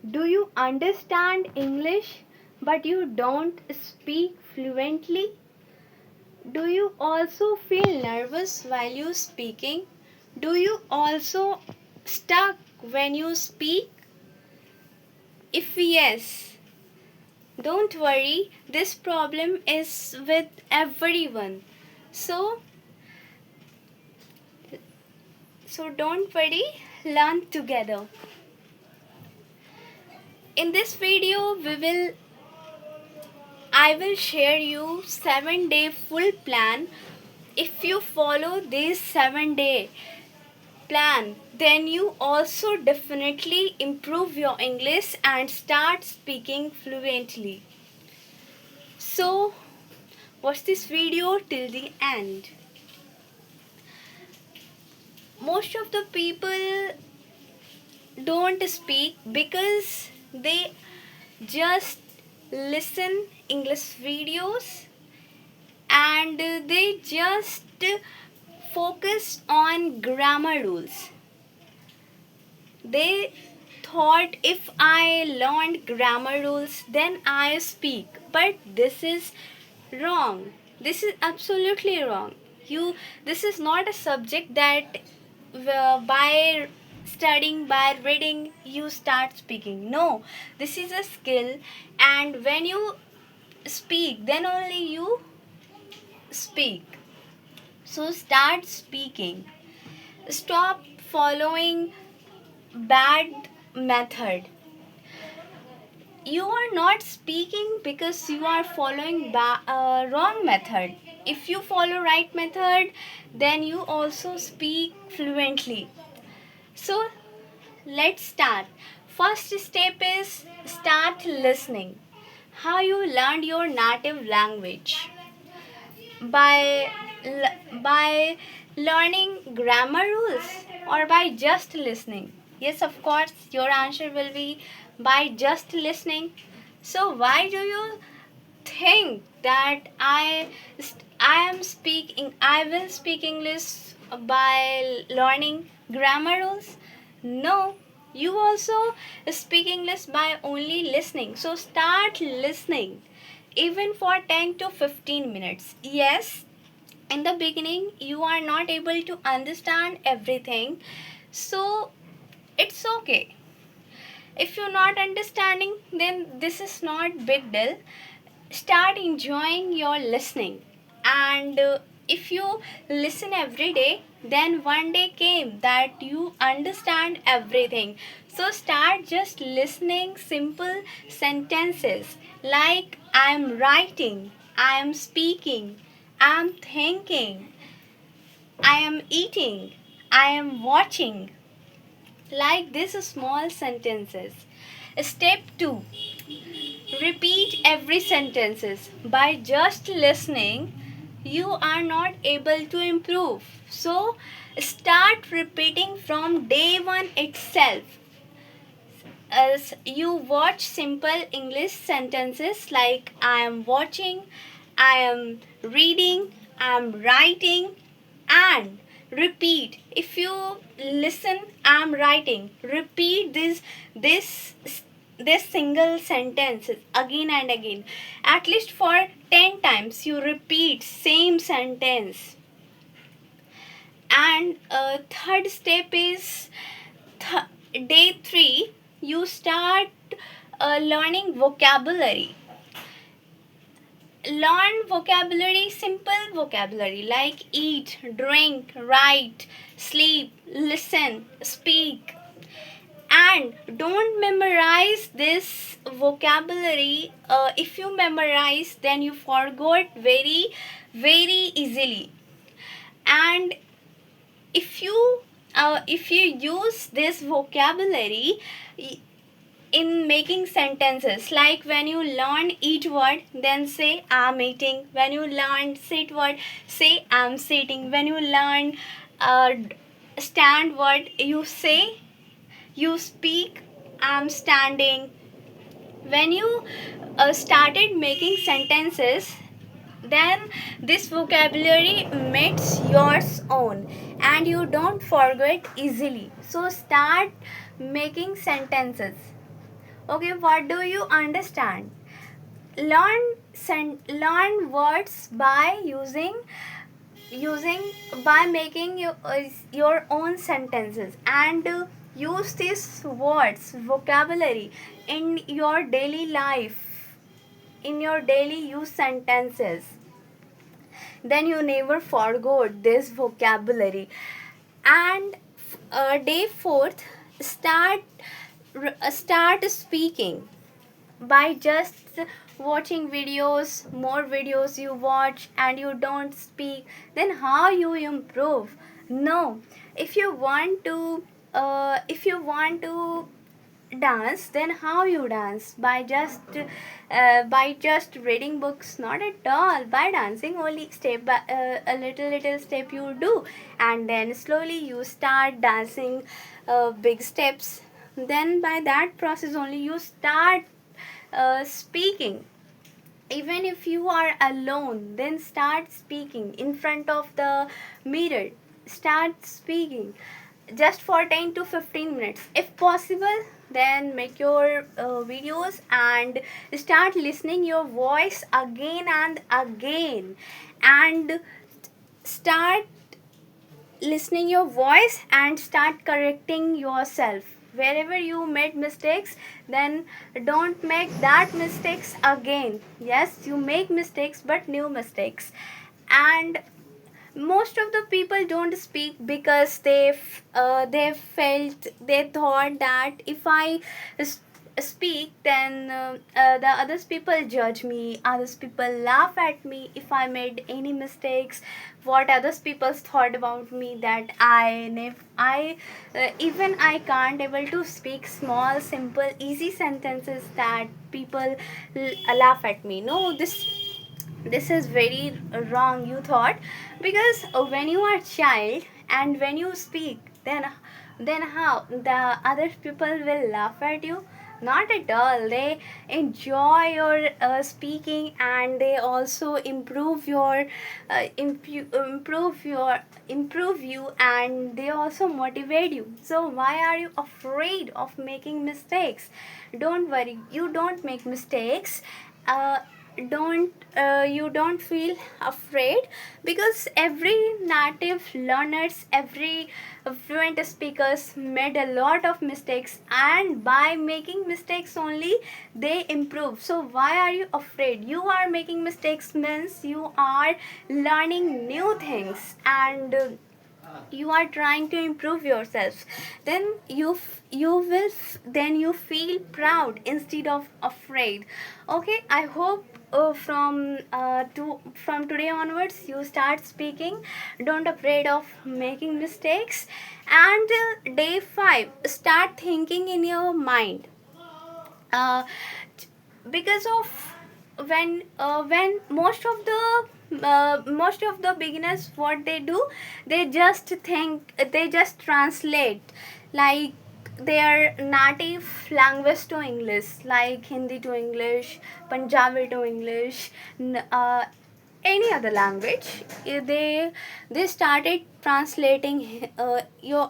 Do you understand English but you don't speak fluently? Do you also feel nervous while you speaking? Do you also stuck when you speak? If yes, don't worry, this problem is with everyone. So don't worry, learn together. In this video I will share you 7-day full plan. If you follow this 7-day plan, then you also definitely improve your English and start speaking fluently. So watch this video till the end. Most of the people don't speak because they just listen English videos and they just focus on grammar rules. They thought if I learned grammar rules then I speak, but this is wrong. This is absolutely wrong. This is not a subject that by studying, by reading, you start speaking. No, this is a skill, and when you speak, then only you speak. So start speaking. Stop following bad method. You are not speaking because you are following wrong method. If you follow right method, then you also speak fluently. So let's start. First step is start listening. How you learned your native language? By learning grammar rules or by just listening? Yes, of course, your answer will be by just listening. So why do you think that I will speak English by learning grammar rules? No, you also speak English by only listening. So start listening even for 10 to 15 minutes. Yes, in the beginning you are not able to understand everything, so it's okay. If you're not understanding, then this is not big deal. Start enjoying your listening, and if you listen every day, then one day came that you understand everything. So start just listening simple sentences like I am writing, I am speaking, I am thinking, I am eating, I am watching, like these small sentences. Step 2, repeat every sentences. By just listening, you are not able to improve. So start repeating from day one itself. As you watch simple English sentences like I am watching, I am reading, I am writing, and repeat. If you listen, I am writing. Repeat this single sentence again and again. At least for 10 times you repeat same sentence. And third step is day 3, you start learning vocabulary. Learn vocabulary, simple vocabulary like eat, drink, write, sleep, listen, speak. And don't memorize this vocabulary. If you memorize, then you forgot very easily. And if you use this vocabulary in making sentences, like when you learn eat word, then say I'm eating. When you learn sit word, say I'm sitting. When you learn stand word, you speak I'm standing. When you started making sentences, then this vocabulary makes yours own and you don't forget easily. So start making sentences. Okay, what do you understand? Learn words by using by making your own sentences, and use these words vocabulary in your daily life, in your daily use sentences. Then you never forgot this vocabulary. And day fourth, start speaking by just watching videos. More videos you watch and you don't speak, then how you improve? No. If you want to dance, then how you dance? By just reading books? Not at all. By dancing only, step by a little step you do, and then slowly you start dancing big steps. Then by that process only you start speaking. Even if you are alone, then start speaking in front of the mirror. Start speaking just for 10 to 15 minutes if possible. Then make your videos and start listening your voice again and again, and start listening your voice and start correcting yourself wherever you made mistakes. Then don't make that mistakes again. Yes, you make mistakes, but new mistakes. And most of the people don't speak because they thought that if I speak, then the others people judge me, others people laugh at me if I made any mistakes. What others people thought about me, that even I can't able to speak small simple easy sentences, that people laugh at me. No, this is very wrong, you thought. Because when you are child and when you speak, then how the other people will laugh at you? Not at all. They enjoy your speaking, and they also improve you, and they also motivate you. So why are you afraid of making mistakes? Don't worry, you don't make mistakes. Uh, don't uh, you don't feel afraid, because every native learners, every fluent speakers made a lot of mistakes, and by making mistakes only they improve. So why are you afraid? You are making mistakes means you are learning new things, and you are trying to improve yourself. Then then you feel proud instead of afraid. Okay, I hope from today onwards you start speaking. Don't afraid of making mistakes. And day 5, start thinking in your mind. uh, because of when most of the beginners, what they do, they just think, they just translate like their native language to English, like Hindi to English, Punjabi to English, any other language. They started translating your